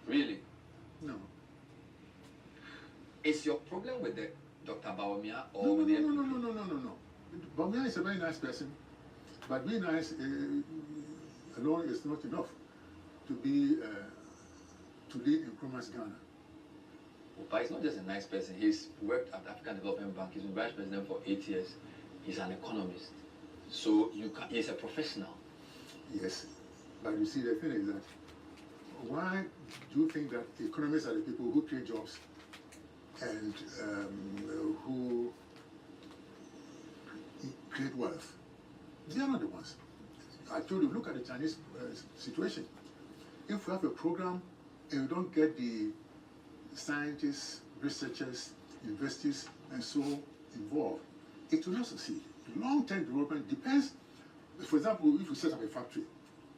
Really? No. Is your problem with the Dr. Bawumia or No, with the no. Bawumia is a very nice person, but being nice alone is not enough to be to lead in Nkrumah's Ghana. But he's not just a nice person. He's worked at the African Development Bank. He's been vice president for 8 years. He's an economist. So he's a professional. Yes, but you see, the thing is that why do you think that economists are the people who create jobs and who create wealth? They are not the ones. I told you, look at the Chinese situation. If we have a program and we don't get the scientists, researchers, investors, and so involved, it will not succeed. Long-term development depends. For example, if you set up a factory,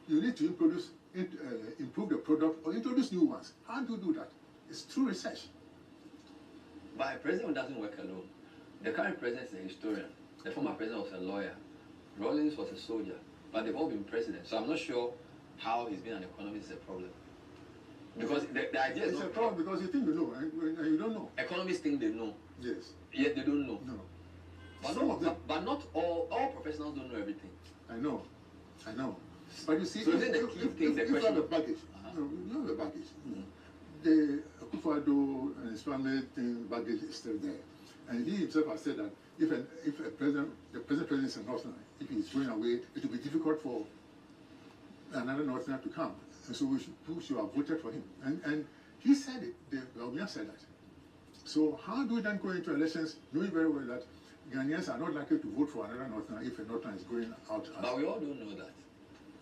you need to improve the product or introduce new ones. How do you do that? It's through research. But a president doesn't work alone. The current president is a historian. The former president was a lawyer. Rawlings was a soldier. But they've all been presidents. So I'm not sure how he's been an economist is a problem. Because the idea is it's a problem because you think you know and you don't know. Economists think they know. Yes. Yet they don't know. No. But Some of them. But not all professionals don't know everything. I know. But you see, so if you have a baggage, you have a baggage. The Akufo-Addo and his family thing baggage is still there. And he himself has said that if the present president is a Northerner, if he's going away, it will be difficult for another Northerner to come. And so we should have voted for him. And he said it, the Bawumia said that. So how do we then go into elections knowing very well that Ghanaians are not likely to vote for another Northerner if a Northerner is going out? But we all don't know that.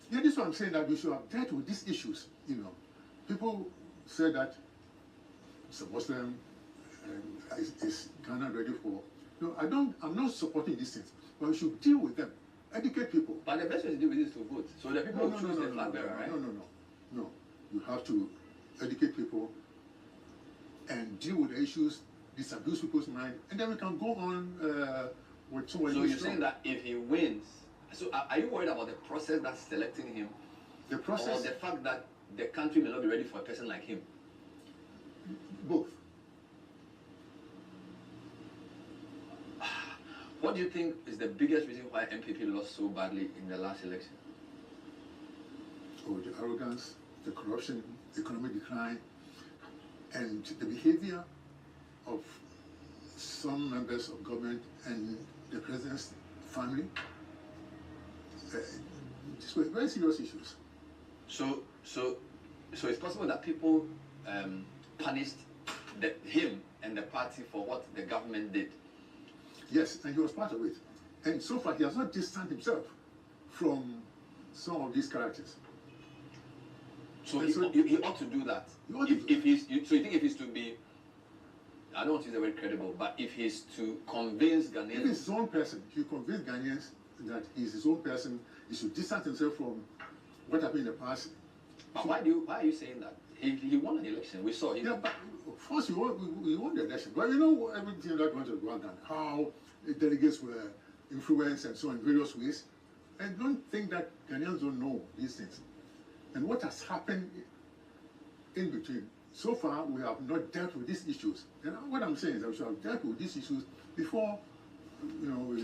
Yeah, this is what I'm saying, that we should have dealt with these issues. People say that it's a Muslim and is Ghana ready for? No, I'm not supporting these things, but we should deal with them, educate people. But the best way to deal with this is to vote. So the people who choose the flag bearer, right? No. You have to educate people and deal with the issues, disabuse people's mind, and then we can go on with someone. So you're saying that if he wins, so are you worried about the process that's selecting him? The process, or the fact that the country may not be ready for a person like him? Both. What do you think is the biggest reason why MPP lost so badly in the last election? Oh, the arrogance, the corruption, the economic decline, and the behavior of some members of government and the president's family. These were very serious issues. So it's possible that people punished him and the party for what the government did. Yes, and he was part of it. And so far, he has not distanced himself from some of these characters. So he ought to do that. So you think if he's to be, I don't want to use the word credible, but if he's to convince Ghanaians... If he's his own person, he convince Ghanaians that he's his own person, he should distance himself from what happened in the past. But why are you saying that? He won an election. We saw him. Yeah, but first we won the election. But you know everything that went on, how the delegates were influenced and so on in various ways. I don't think that Ghanaians don't know these things. And what has happened in between. So far, we have not dealt with these issues. And what I'm saying is that we should have dealt with these issues before,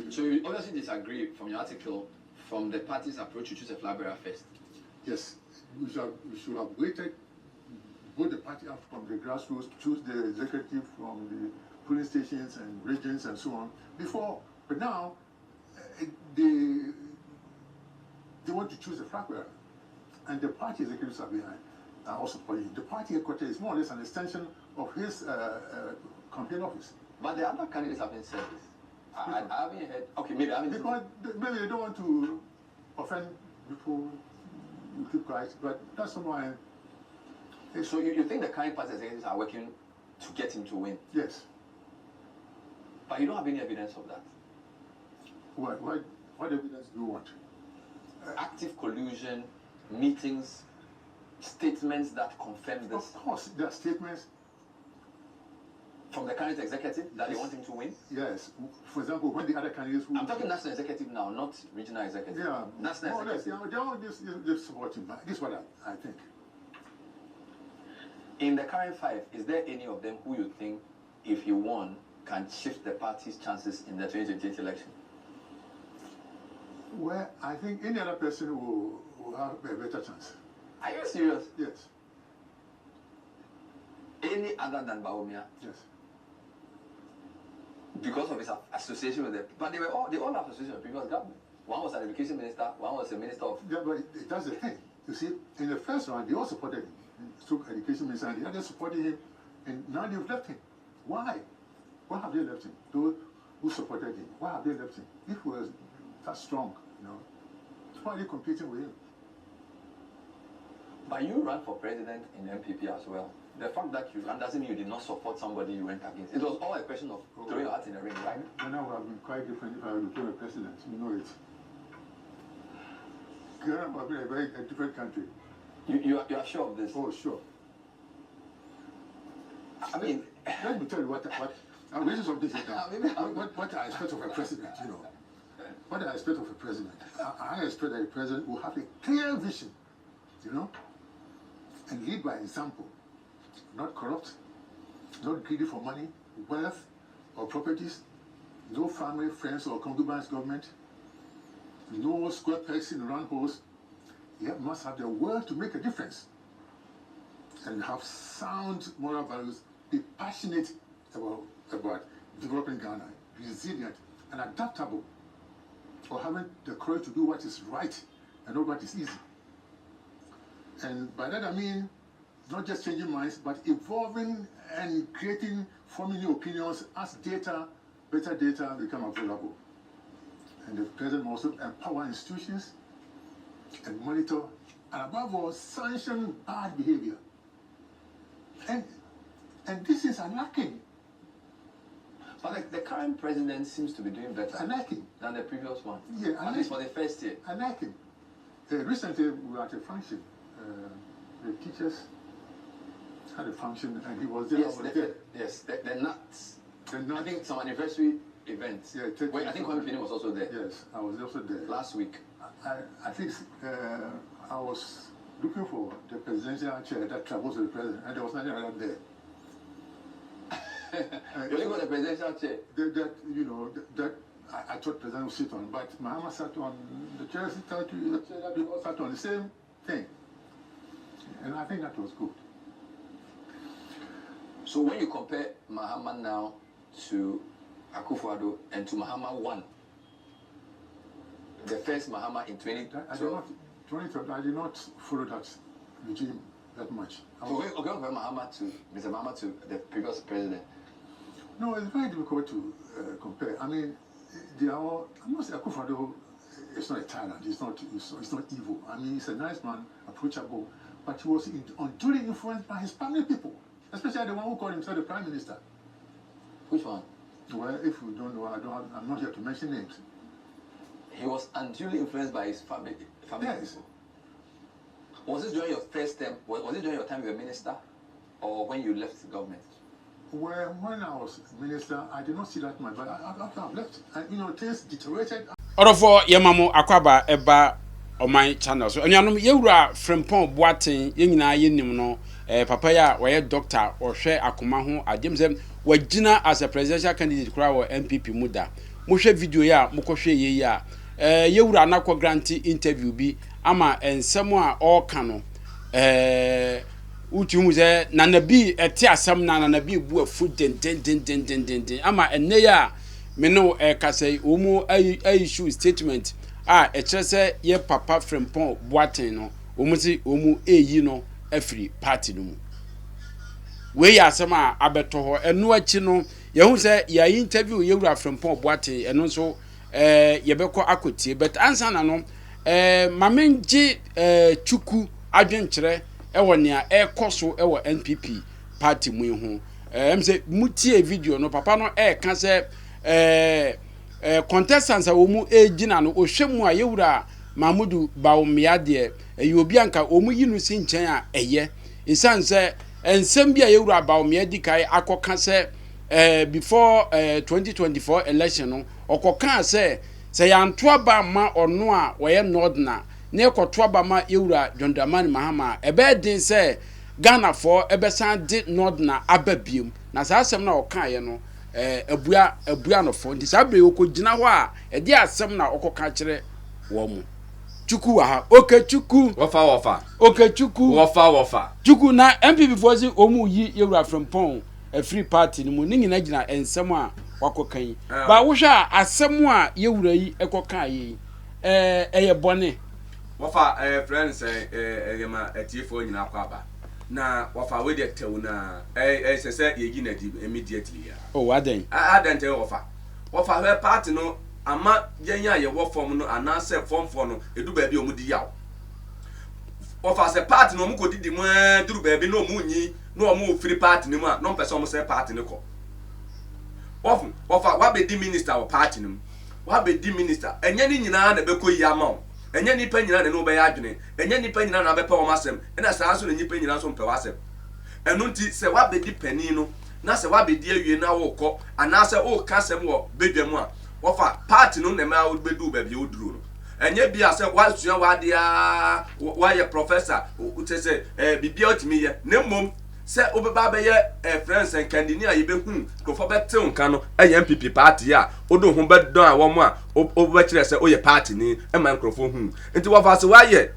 So you obviously disagree from your article from the party's approach to choose a flag bearer first. Yes, we should have waited, both the party up from the grassroots, choose the executive from the polling stations and regions and so on, before. But now, they want to choose a flag bearer. And the party executives are behind, are also supporting. The party headquarters is more or less an extension of his campaign office. But the other candidates haven't said this. I haven't heard. Okay, maybe I haven't. Because maybe they don't want to offend people. You keep quiet, but that's why. So you think the current party executives are working to get him to win? Yes. But you don't have any evidence of that. What evidence do you want? Active collusion, meetings, statements that confirm this. Of course, there are statements from the current executive that they want him to win? Yes. For example, when the other candidates who... I'm talking national executive now, not regional executive. Yeah. National executive. They're all just supporting. This is what I think. In the current 5, is there any of them who you think, if you won, can shift the party's chances in the 2028 election? Well, I think any other person will have a better chance. Are you serious? Yes. Any other than Bawumia? Yes. Because of his association with them. But they all have association with previous government. One was an education minister, one was a minister of... Yeah, but that's the thing. You see, in the first round, they all supported him. Took education minister, and the others supported him, and now they've left him. Why? Why have they left him? Those who supported him, why have they left him? If he was that strong, why are they competing with him? But you ran for president in MPP as well. The fact that you ran doesn't mean you did not support somebody you went against. It was all a question of throwing your hat in the ring, right? Then I would have been quite different if I had become a president. You know it. Ghana would have been a different country. You are sure of this? Oh, sure. I mean... Let me tell you what I'm reading something here now. What I expect of a president, What I expect of a president. I expect that a president will have a clear vision, and lead by example. Not corrupt, not greedy for money, wealth, or properties, no family, friends, or concubines government, no square pegs in round holes. You must have the will to make a difference and have sound moral values, be passionate about developing Ghana, resilient and adaptable, or having the courage to do what is right and not what is easy. And by that I mean not just changing minds, but evolving and forming new opinions as better data become available. And the president also empower institutions and monitor, and above all, sanction bad behavior. And this is lacking. But the current president seems to be doing better than the previous one. Yeah, at least for the first year. I like him. Recently, we were at a function. The teachers had a function, and he was there. Yes, the nuts. I think some anniversary events. Yeah, I think Kwame was also there. Yes, I was also there. Last week. I think I was looking for the presidential chair that travels with the president, and there was nothing like that there. You only got the presidential chair? That I thought president would sit on, but Mahama sat on the chair that we all sat on the same thing. And I think that was good. So when you compare Mahama now to Akufo-Addo and to Mahama 1, the first Mahama in 2012. I did not follow that regime that much. So when you compare Mr. Mahama to the previous president? No, it's very difficult to compare. I mean, they are all, I'm not saying Akufo-Addo is not a tyrant, he's not evil. I mean, he's a nice man, approachable, but he was unduly influenced by his family people, especially the one who called himself the prime minister. Which one? Well, if you don't know, I'm not here to mention names. He was unduly influenced by his family yes. people. Was it during your first term? Was it during your time you were minister, or when you left the government? Well, when I was minister, I did not see that much, but after I left, and things deteriorated. Orofo yemamo akwaba eba on channel. So enyanum yewura Frempong Boateng yenyina yenim no papa ya waye doctor or hwe akoma ho adem sem wagina as a presidential candidate kura wo MPP muda. Mo hwe video ya mo ko hwe ye ya yewura anakọ grant interview bi ama ensem a ọka no uti hu ze nanabi eti asem na nanabi bu afu den ama enne ya me no kasai omu issue statement ekyerese ye papa Frempong Boateng no omu si omu eyi no afri party no mu we ya asem a abeto ho eno achi no ye hu se ya interview ye wura Frempong Boateng eno so ye beko akotie but ansa na no mamenji chuku adwenkyere ewo nea ekoso ewo NPP party mu hu emse mutie video no papa no ka se contestants a omu ejina no ohwemu a yewura Mahmudu Bawumia de obi anka omu yinu si nchen a eye isanse ensem bia yewura Bawumia dikai akoka se before 2024 election no okoka se yantoa ba ma ono a woye nordna ne ekotoa ba ma yewura John Dramani Mahama ebe din se Ghana for ebesan did not na ababium na saa asem na okaye no abua no fo ndi saa bre okogina ho a e di asem na okoka kire wo mu chuku wa ha okechukwu okechukwu wofa chuku na MPP for si omu yi yewura from pon a free party ni mu ni nyina gina ensem a wakokan ba wo hwa asem a yewura yi ekokan yi eye bone wofa friends yema etiefo nyina akwaba na wafa we de tew na sese yegi na di immediately ya aden te wafa we party no ama yenya ye wo form no anase form for no edu ba bi omudi yaw wafa se party no mko didi mu duru ba bi no munyi no omu free party ni mu a no pese omu se party ni ko wafa wa be di minister of party ni wa be di minister enye ni nyina na be ko yi ama enye nipa nyina na no be ya adwene enye nipa nyina na be pe wo masem ena saa so na nipa nyina so mpe wasem enu nti se wa be di pani no na se wa be di awie na wo kɔ ana se o ka sem wo bedwam a wofa party no na ma wo bedu ba bi oduru no enye bia se wa sua wa dia wa ye professor utese bibia otimi ye na mmom se obeba be ye friends and candidate a ye be hu krofo be te nka no eye MPP party a odo hu be don a wo mo a obe kire se oye party ni e man krofo hu nti wofa se wa ye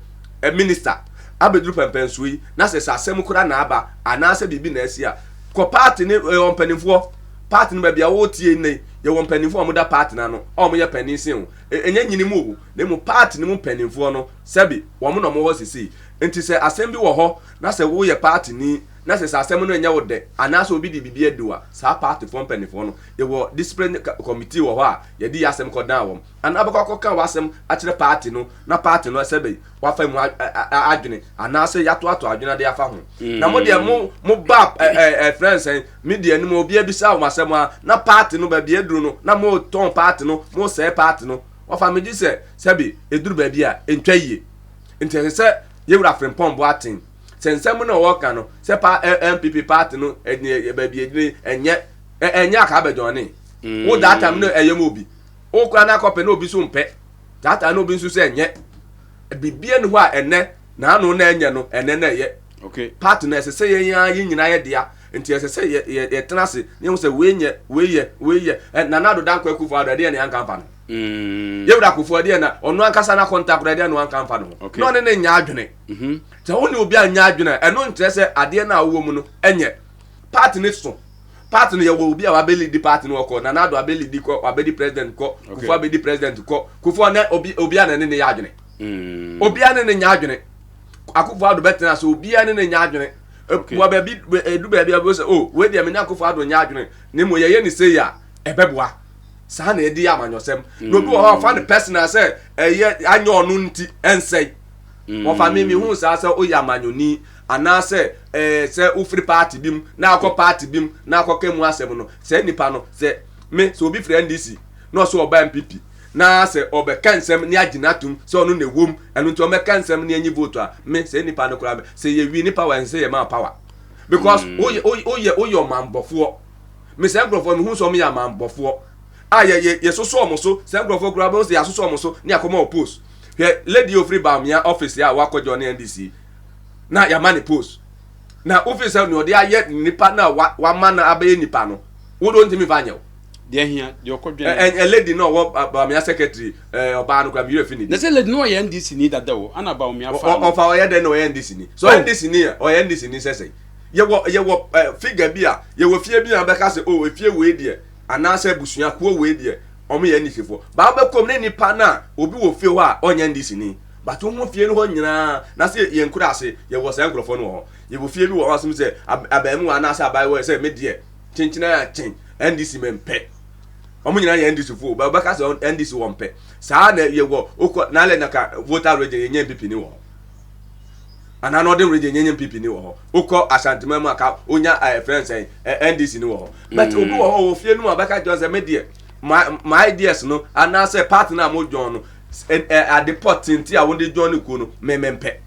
minister abedru pempenso yi na se asem kura na aba ana se bibi na asi a ko party ni ompanifo party ni ba bia wo tie ne ye wo mpanifo omoda party na no o mo ye panisi hu enye nyini mu na mu party ni mu mpanifo no sebi wo mo no mo ho sisi nti se asem bi wo ho na se wo ye party ni na se asem no enya wo de ana se obi di bibi adua sa party for mpanifo no ye wo discipline committee wo ho a ye di asem ko dan wo ana abakọ kan wasem a kire party no na party no sebi wa fa mu adwene ana se yato adwene de afa ho na mo de mo ba friends media ni mo obi abisa wo masem a na party no ba bi eduru no na mo ton party no mo se party no wa fa me di se sebi eduru ba bi a entwa yie nti se ye wura frempon bo atin sensem no wo kan no se pa MPP party no ba bi edine enye aka abejoni wo that time no eyem obi o kwa na kope na obi so mpe data na obi nso se enye bibie ne ho a enne na anu na enye no enne na ye okay party na se ye nyina ye dia nti se ye tenase ne ho se we ye na na do dan kwa kufu ado de ne anka mfa no ye wura kufu ade na onu ankasa na contact de no anka mfa no no ne nya adwene te ho ne obi anya adwene eno ntre se ade na awo mu no enye party ne so party no ye wo obi a wabeli di party no ko na na do abeli di ko wabedi president ko kufu abedi president ko kufu na obi a ne ya adwene obi a ne nya adwene akufu ado betena so obi a ne nya adwene wa baby edu baby abo se oh we dia me na akufu ado nya adwene ne mo ye ni say ya ebeboa sa na edi amanyosem no bi wo ha fa the person say eye anya onu nti ensei wo fa me hu sa say oya amanyoni ana se se ufri party bim na akọ party bim na akọ kemu asem no se nipa no se me so obi friend DC no so oba MPP na se obe kansem ni aginatum se onu na wom enu nti obe kansem ni anyi vote a me se nipa no kura se ye wi nipa wan se ye ma power because oye manbofo me se grofo me hu so me ya manbofo a ye so omo so se grofo kura be so ya so omo so ni akoma oppose he lady ofri Bawumia office ya wakojo ni NDC na ya mani post na officer no de aye nipa na wa mana abaye nipa no wo don timi fanya de hia de okodwen a lady no wo Bawumia secretary oba no kwa bi refini na say lady no ye NDC ni dada wo ana Bawumia fa o ye de no ye NDC ni so NDC ni o ye NDC ni sese ye wo figure bi a ye wo fie bi na be ka se o fie we die ana se busua ko we die o me ye NDC fo ba be kom ne nipa na obi wo fie ho a onye NDC ni but won fie no ho nyina na se ye nkura ase ye wo se nkrofo no ho ye wo fie bi wo asem se abamu ana se abai wo se me die chinchina ya chin NDC mempe omo nyina ye NDC fo ba ka se NDC wo mpe sa na ye wo okọ na le na ka voter register ye MPP ni wo ana no dem register ye MPP ni wo okọ asantema mu aka onya friends NDC ni wo but obi wo fie no abaka Jose me die my ideas no ana se partner mo John no at the pot nti a wonde John ku no memempe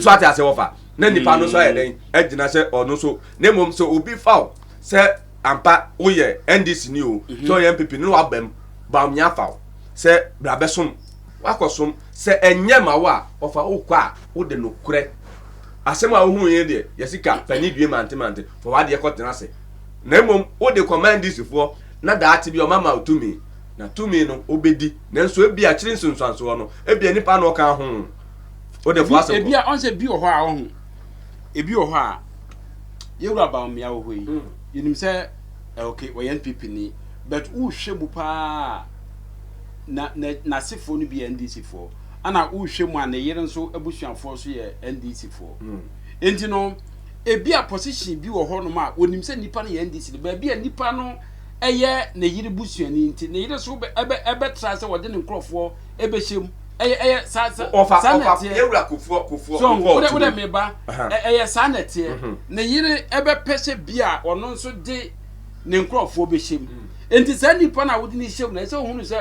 so ati ase wofa na nipa no so ayeden agina se ono so na mom so obi faw se ampa oye NDC ni o so ye MPP no abem Bawumia faw se brabesom wakosom se enyema wa ofa okwa wo de no kure asema wo hu ye de yesika pani due mante for wa de kotena se na emom wo de command this for na daate bi o mama utumi na tumi no obedi na nso ebi a kire nsonsanso no ebi nipa no ka ho wo de for asem ebi a on se bi o ho a ho ebi o ho a yewura Bawumia wo yi yinim se okay we NPP ni but wo hwebu pa na sefo no bi NDC for ana wo hwemu a ne yere nso abusuafo so ye NDC for enti no ebi a position bi wo ho no ma onim se nipa no ye NDC ba bi a nipa no eye ne yire busuani nti ne yire so ebe tra se wode ne nkrofo ebe hyem eye sa yewura kofo so wo me ba eye sa na tie ne yire ebe pese bi a ono nso de ne nkrofo be hyem enti sa nipa na wode ne hyem na se hunu se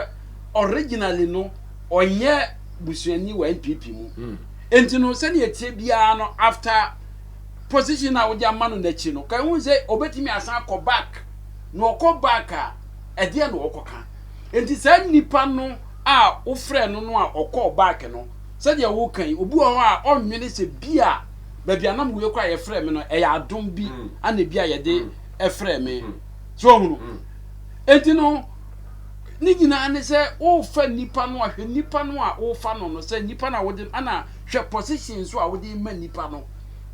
originally no onye busuani wa NPP mu enti no se ne etie bia no after position na wode amano na chi no kan hu se obetimi asan ko back no ko back a ede na okoka enti sa nipa no a wo frɛ no no a okɔ back no se de wo kan obu ho a onwene se bia ba bia nam wo ekwa ye frɛ me no e ya adom bi ana bia ye de e frɛ me so hunu enti no ni nyina ne se wo fa nipa no a hwɛ nipa no a wo fa no no se nipa na wo de ana hwɛ position so a wo de ma nipa no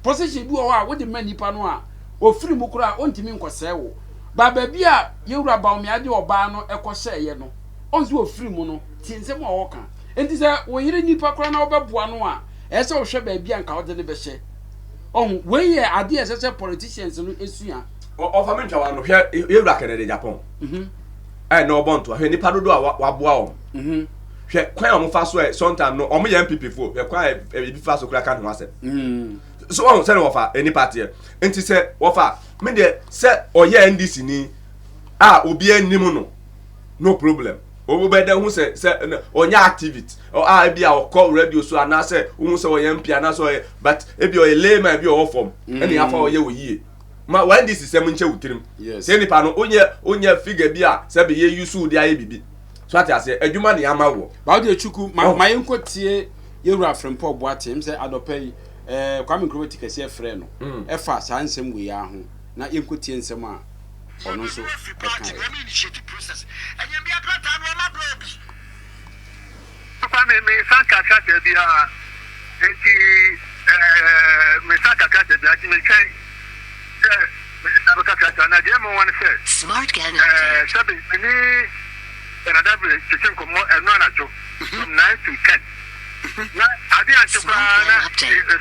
position bi wo a wo de ma nipa no a ofiri mu kura ontimi nkɔsɛ wo ba bi a yewura Bawumia de oba no ekɔsɛ ye no onzo ofiri mu no tinsem a woka enti sɛ wo yire nipa kura na obɛboa no a ɛsɛ wo hwɛ ba bi a nka wo de ne bɛhyɛ on we ye ade ɛsɛ politicians no esua ofa mentwa wa no hwɛ yewura Kennected Agyapong na obonto hwɛ nipa dodo a waboa wo hwɛ kwan a mo fa so sometime no omo ye MPP fo hwɛ kwan e bi fa so kura ka no asem so on say no wafa any party enti say wafa me de say oye NDC ni obi anim no problem obo be de hu say onya activity or bi a call radio so ana say hu say oye MP ana so but e bi oye layman bi o form eni afa oye wo yie ma when this is nche wutirim say nipa no onye figure bi a say be ye use di aye bibi so ati ase adwuma ne ama wo ba de chuku ma yenkotie yewura Frempɔ Boatem say adopai Kwame Nkrumah kase frɛ no ɛfa saa nsɛm we ya ho na yenkotie nsɛm a ɔno nso ɛka papa me sanka kase bia enti me sanka kase bia ti me twɛn me abaka kase na de mo wan sɛ smart Kennected sabi ni enadabre chicken komo eno anacho from 9 to 10 na ade anchukwa na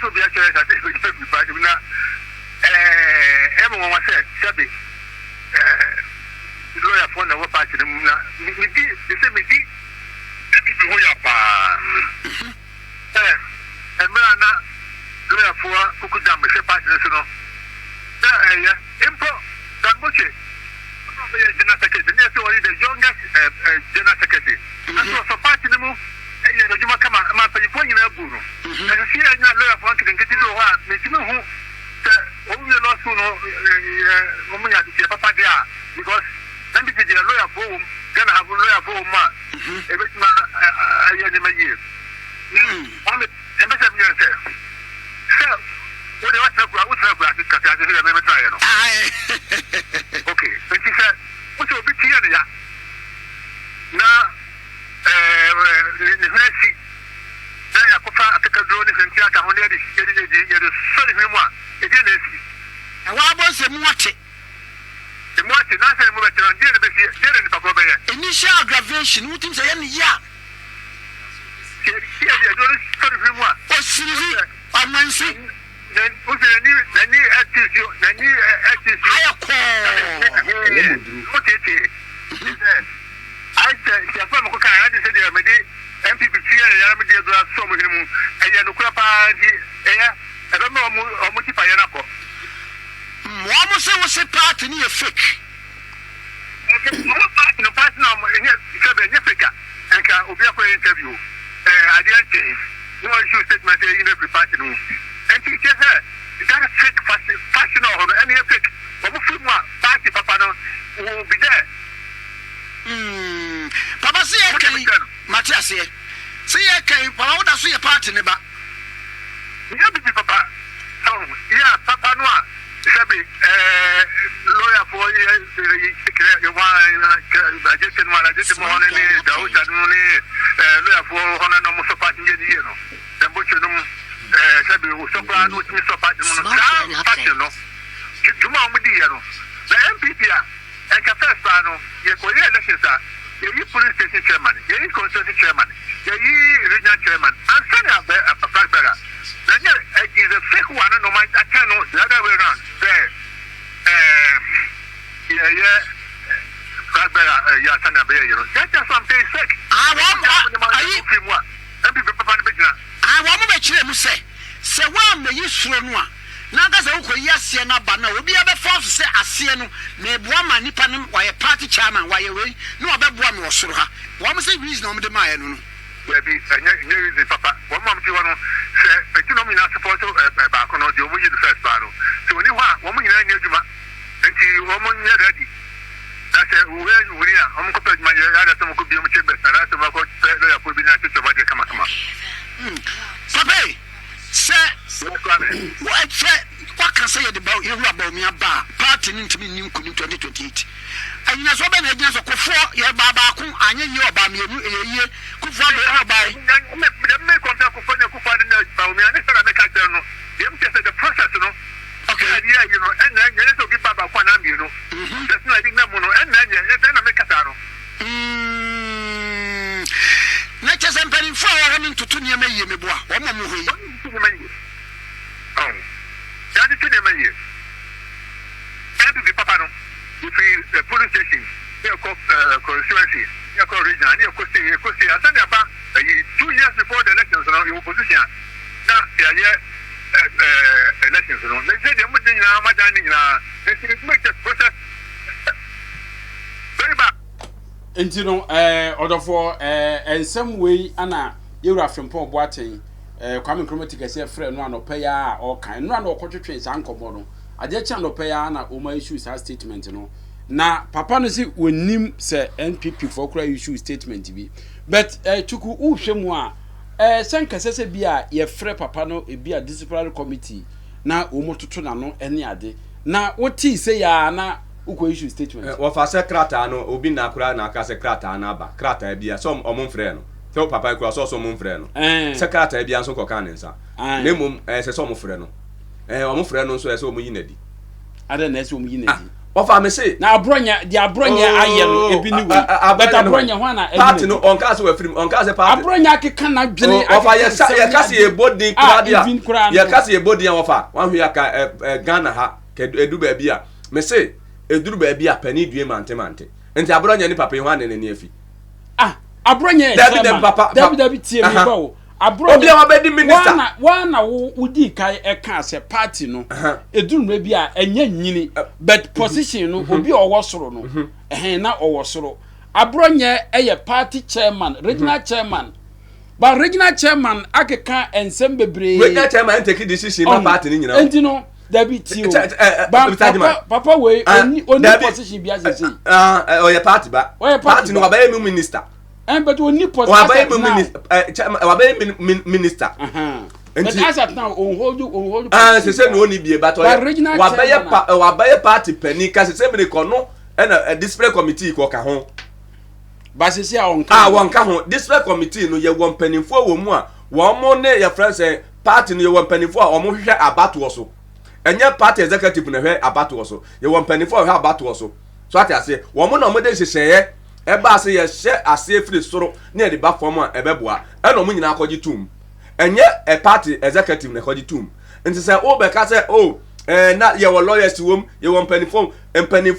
so bia chere ka se be ba na mo wan sɛ sabi lawyer for na what party na me di se me di ebi bi ho ya pa emra na lawyer for kuku dam se party so no ya impo dan moche no be general secretary ne so the youngest general secretary and so party ni mu e no juma kama ma pa ipo nyina buru na si anya lawyer for kan kiti do ha me timi hu o mi lo so no o mu ya ti papa dia because then the lawyer for gonna have lawyer for ma e be ma aye ni ma ye am e be se mi say so what do what ka ka se me try no okay so she said what you be here ya na ni hwesi na ya kofa ataka dro ni hwenti aka ho ne de sorry hwemu a e de na esi wa bo se mu ate Emoji na say mo better ndie be si ndie ni papa be ye initial aggravation wutim say ye ya si ye do sorry hwemu a o siri amansi then o se ni attitude na ni attitude ayako o tete I said ya fa mo ko kan ade se de me di MPP tia ya me di do so mo hinu eye no kura pa di eye e be mo ti pa ye na ko mo say we say party ni fake no party no se be ni fake and ka obi akọ interview I didn't change no issue statement in every party no and he just that fake fashion or any fake but we party papa no will be there papa say okay Matthias say okay papa what so your party ne ba yeah be papa papa no a sabi lawyer for you want just more ni dauta no ni lawyer for hona no mo support ni no dem bo chunum sabi wo support no ti support no party no juma mo di ya no na MPP a enka first ba no ye ko ye elections a ye police station chairman ye constituency chairman ye regional chairman and senior papa bera is a fake one no man I can't know the other way around there yeah senior be you know that's just something fake I want to chire mu se wa me yisuro no a na ga se ukoyi asie na ba na obi abe force se asie no na ebua ma nipa no wa ye party chairman wa ye we na obebua me osoro ha wa mo se reason o mo de ma ye no baby any reason papa one mom ti wono say economy na support ba ko no de omo yi the first bar no so oni ho a wo mo nyina nya adwuma enti wo mo nya ready na say we wuri a wo mo ko pa adwuma ya da so mo ko bi mo chebe na so mo ko lo ya ko bi na to ba de kama papa say what can say about you about me about party into me new 2028 and na so be na gina so kofo ye baba ko anye ye oba me enu ye kofo be oba me contract kofo na kofo na Bawumia ne sara me ka tell no dem say the process no okay yeah you know and then you so be baba ko na me no just no I think na mo no and then na me kata no na chese mpani fo wa hanu tutu ne me ye me boa wo mo mo hoyi ya di tuni me ye every papa no if the police station here constituency here regional here coast asanya ba 2 years before the elections no you opposition na ya elections no they say they mo din na madani na they make the process very bad enti no odofo ensem wei ana yewura frempon boaten kwame chromatic ese frɛ no anopa ya a ɔkan no ana ɔkɔtwetwe sa nkɔmɔ no ade kya anopa ya na o ma issue sa statement no na papa no si wonim sɛ NPP for kura issue statement bi but tuku uhwɛ mu a sen kasese bi a ye frɛ papa no e bi a disciplinary committee na o mo toto na no ene ade na woti se ya na uko issue statement wo fa se krata no obi na akura na aka se krata na aba krata bia so omon frɛ no so papa akura so omon frɛ no se krata bia so koka ne nsa na mum se so omon frɛ no omon frɛ no so se omon yinadi ada na se omon yinadi wo fa me se na abronya di abronya aye no ebi ni we but abronya ho na party no on ka se wa film on ka se party abronya akeka na dwene wo fa ye ka se ye body kradia ye ka se ye body an wo fa wan hwe aka Ghana ha ke edu ba bia me se eduru ba bia pani due mante enti abronya ni papa ho anene ni afi abronya David tie me ba wo abronya obi a bedi minister wana wo di kai eka se party no eduru me bia enya nyini but position no obi owo soro no na owo soro abronya eye party chairman regional chairman but regional chairman akeka ensem bebre regional chairman take decision ma party ni nyina enti no David Tio. Papa we oni position bi asese. Oye party ba. Party no abaye minister. But oni position. Abaye minister. But as at now on hold. Se no oni bie but wabaye party penny ka se me ko no na display committee ko ka ho. Ba se sia on ka. Won ka ho display committee no ye won penifo wo mu a wo mo ne ye friend party no ye won penifo a wo mo hwehwe abato so. Enye party executive na hwe abato so ye won penifo hwe abato so ati ase wo mo na mo de hyehye e ba ase ye hye ase free soro na de ba form a ebeboa e no mo nyina akɔgye tum enye a party executive na akɔgye tum nti se o be ka se na ye wo lawyers wom ye won penifo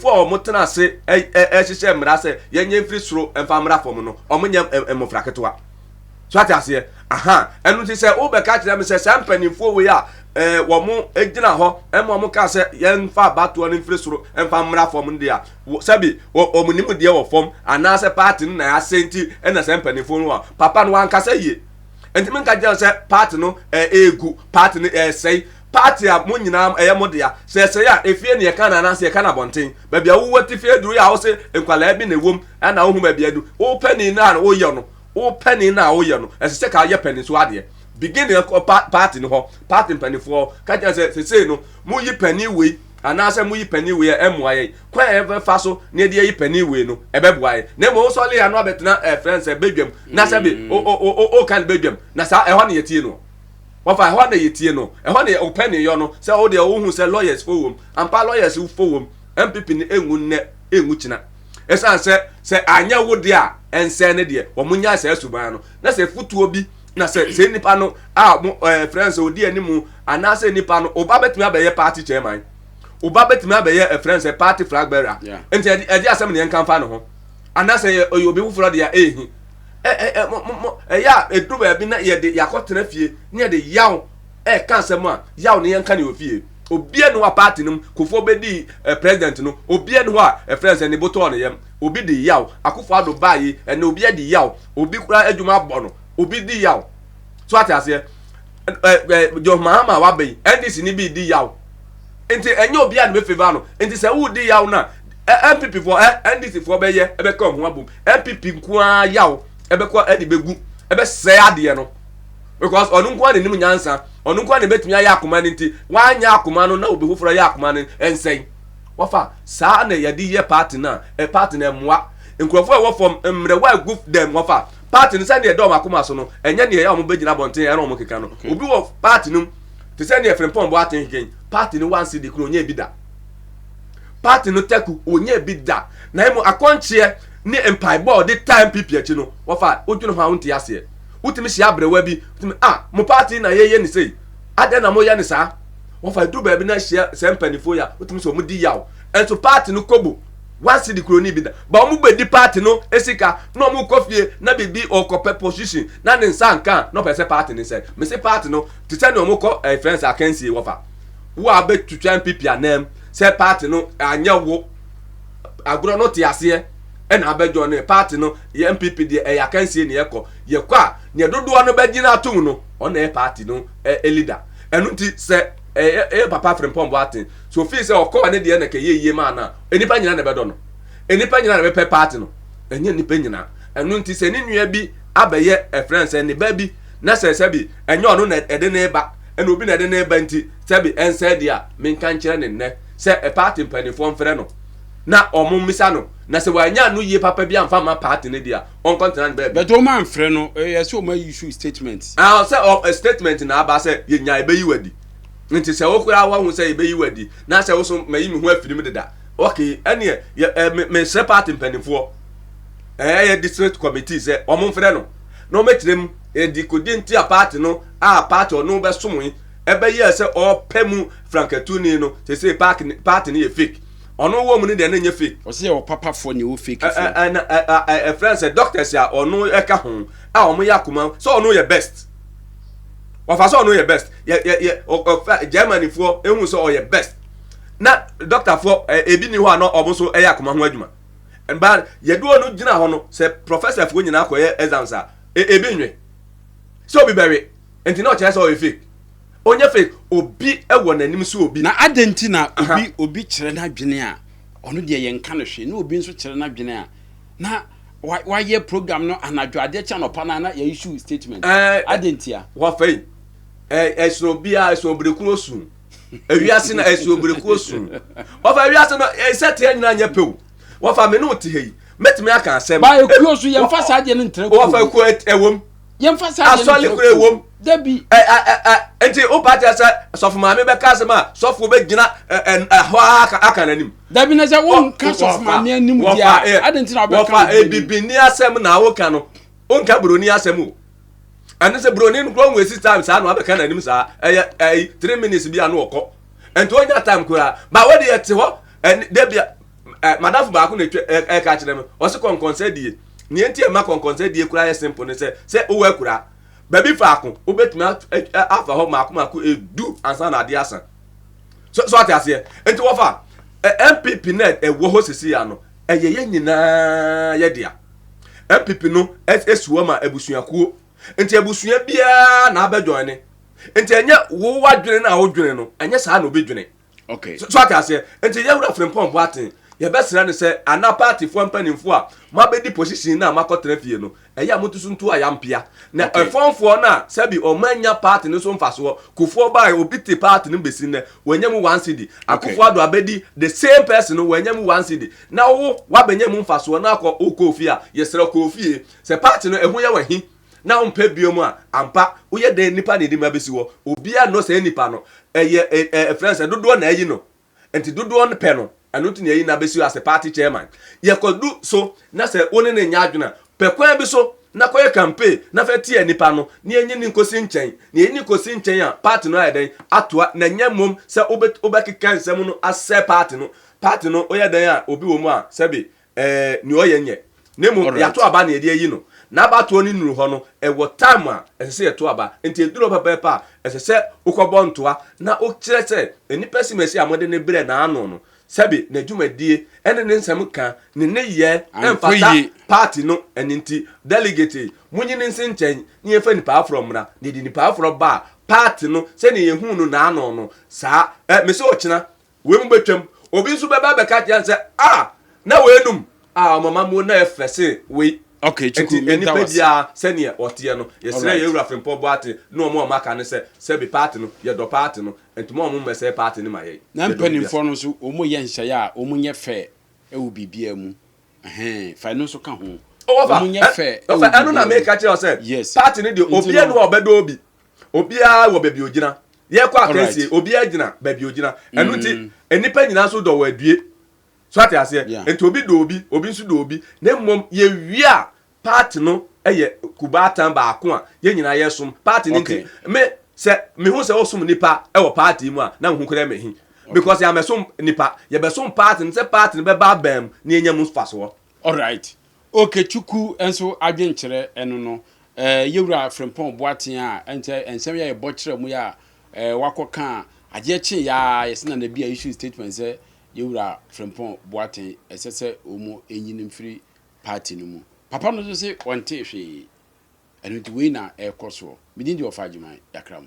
o mo tena ase hyehye mra se ye nye free soro emfa mra form no o mo nya emofra ketwa so ati ase enu ti se o be ka kire me se penifo we a wo mo ejina ho emo mo ka se yen fa bato no mfiri soro emfa mra fom ndi a sabi o mo nimu de wo fom ana se party na ya senti na se mpanifo no papa no anka se ye enti men ka je se party no egu party no sei party a mo nyina mo de ya se ya efie ne ye kana na se ye kana bonten ba bia wo wati fie duru ya wo se enkwala bi na ewom ana wo hu ba bia du wo pani na wo ye no wo pani na wo ye no ese se ka ye pani so ade beginning party no ho party mpanifo ka je say no mu yi pani we anase mu yi pani we emwaye kwa ever fa so na de yi pani we no ebeboaye na mo so le ya no abetena friends e bedwam na se be o kan bedwam na sa e ho na yetie no wafa e ho na yetie no e ho na open yo no se o de o hu se lawyers fo wom ampa lawyers fo wom MPP ni engu china esa se anya wo de a ense ne de wo munya se asuban no na se futuo bi na se nipa no friends odi animu anase nipa no oba betimi abaye party chairman oba betimi abaye friends party flag bearer enti edi asem ne enkan fa no ho anase obi wufuro de ya ya edru ba bi na ye de yakotena fie ne de yaw kan sem a yaw ne enkan ne ofie obie no wa party num kofo bedi president no obie no a friends ne boto on yem obi di yaw akofo ado bayi ene obi di yaw obi kura adwuma bɔ no obi di yaw so atase jo mama wa be ndc ni bi di yaw enti enye obi a ne be favor no enti se wo di yaw na MPP for ndc for be ye ebe ka ho abom MPP nkoa yaw ebe ko edi begu ebe se ade no because onu nkoa ne nim nyansa onu nkoa ne betumi ya akoma ne nti wanya akoma no na obi hoforo ya akoma ne ensen wafa saa na yadi ye party na party na mwa nkrofo e wo from mre wa goof them wafa party no send e do makoma so no enye ne ya omo begina bonten e na omo keka no obi wo party no te send e frempon bo aten gen party no wan cd kro onye bida party no teku onye bida na emo akonche ni empire board the time people achi no wafa odwunu ho awonti ase utimi si abrewa bi utimi mo party na ye ni sei ade na mo ye ni sa wafa du ba bi na hia sempanifo ya utimi so mo di yaw enso party no kobo wansi di kroni bi da ba mo gbedi party no esika no mo kofie na bibi okope position na ne nsa nkan no pese party ni se me se party no ti tell no mo ko friends akansi wafa wo abetu MPP anem se party no anya wo agro no ti ase na abejo ne party no ye MPP de akansi ne yekọ yekwa ne dodo no begina atum no ona e party no leader enu ti se papa frempon bo atin so fi se okọ ne de na ke ye ma na enipa nyina na bedo no enipa nyina na be pe party no enye enipa nyina enu ti se ni nua bi abeye friends ne ba bi na se bi enye ono na ede na eba ena obi na ede na eba nti se bi ense dia menka nkire ne nne se party mpanifo mfre no na omum misa no na se wanya no ye papa bi amfa ma party ne dia on continent be but o man frɛ no yes o ma issue statement say a statement na aba say ye nya ebe yi wadi nti se okura wa hu say ebe yi wadi na se wo so ma yi mi hu afirim deda okay ene me se party mpanifo ye district committee say omum frɛ no no metirem di kodi nti a party no party no be somu ebe ye say o pemu frankatuni no say party ne ye fake ono wo mu ni de na nye fake o se o papa for ni o fake friends doctors ya ono e ka ho omo yakuma so ono ye best wa so ono ye best Germany for ehun so o ye best na doctor for ebi ni ho ano omo so e yakuma ho adwuma and ba ye do ono gina ho no se professor for nyina akoye exams a ebi nwe so be bury enti na o chese o ye fake onye fake obi ewo nanim so obi na adenti na obi kyerɛ na dwene a ɔno de yɛ nka no hwe na obi nso kyerɛ na dwene a na why program no anadwo ade kya no pa na ya issue statement adenti a wa fai eso bia eso breku osu ewiase na eso breku osu wa fa ewiase no esete nyina nya pew wa fa me no te hei metime aka asem ba eku osu yɛ mfa saa de no ntre wa fa eku ewom yɛ mfa saa de asole kure ewom dabi enti o party asa sofu ma me be ka asema sofu be gina ho aka nanim dabi na se won ka sofu ma me anim dia adenti na be ka ebibini asem na wo ka no on ka broni asem o ane se broni no kro we system sa no be ka nanim sa 3 minutes bi anu okọ enti onya time kura ba we de te ho dabi madam ba ko na ka kire me o se konkonse die ni enti e ma konkonse die kura ye simple ne se o we kura baby faako obetumi afa ho maako edu ansa na ade asan so ate ase enti wo fa MPP net wo ho sisi ya no ye nyina ye dia MPP no esuo ma abusuakuo enti abusua bia na abejoin ne enti enye wo wadwene na wo dwene no enye saa na obedwene okay so ate ase enti ye wura frempon bo aten ye besra ne se ana party fo mpanimfo a mabedi position na makotra fie no eya motusu ntu ayampia na efonfo na sabi o manya party no so mfaso kufo bai obiti party no besi ne wanyam 1 cedi akufo ado abedi the same person no wanyam 1 cedi na wo wabanyam mfaso na akọ okofi a yesra kofi se party no ehu ye wahi na umpe biomu a ampa uye de nipa ne di mabesi wo obia no se nipa no friends dodo na eyi no enti dodo no pe no anu ti ne eyi na besi as a party chairman ye kodu so na se woni ne nya adwena pekwan bi so na koye campaign na fa tie nipa no ne enyi ni nkosi nchen ne enyi kosi nchen a party no ayeden atoa na nyamom se obekeka nsem no ase party no oye den a obi wo mu a sebe ni oye nye nemu ya to aba na edi eyi no na abato ni nuru ho no ewo time a esese yeto aba enti eduro papa esese ukobo ntoa na o kire se enipa si mesi amode ne bre na ano no sebe na dwumadie ene ne nsem ka ne ye emfata party no enti delegate munyi ne nsen nchen ne yefa nipa afro mra ne di nipa afro ba party no se ne yehu no na ano no sa mesi o kina we mu betwam obi nso beba be ka tia se na we num mama mo na efese we okay chuku enipedia senior otie no yesre ye wura fempo boate no mo maka ne se be party no ye do party no entimo mo mese party ni maye na mpanimfo no so omo ye nhye a omo nye fe ewu bibia mu fa no so ka ho omo nye fe anu na make catch yourself party ni de obia no obedo obia wo bebi ogina ye kwa akansie obia gina bebi ogina enu ti enipa nyina so do wadue so ati ase enti obi do obi nso do obi na mmom ye wia party no eye kubatan ba ako a ye nyina ye som party ni ti me hu se osum nipa e wo party mu a na hu kure mehi because ya mesom nipa ye besom party ni se party ni be ba bam na enyam faso. All right, okay chuku enso adwenkyere eno no yewura frempon boaten a ensem ya ye bokyere mu ya wakoka agye chi ya yesena na bia issue statement say yewura frempon boaten esese omo enyinim free party no mu papa no so say onte hwe enu di we na ekoso midin di ofa adwuma yakram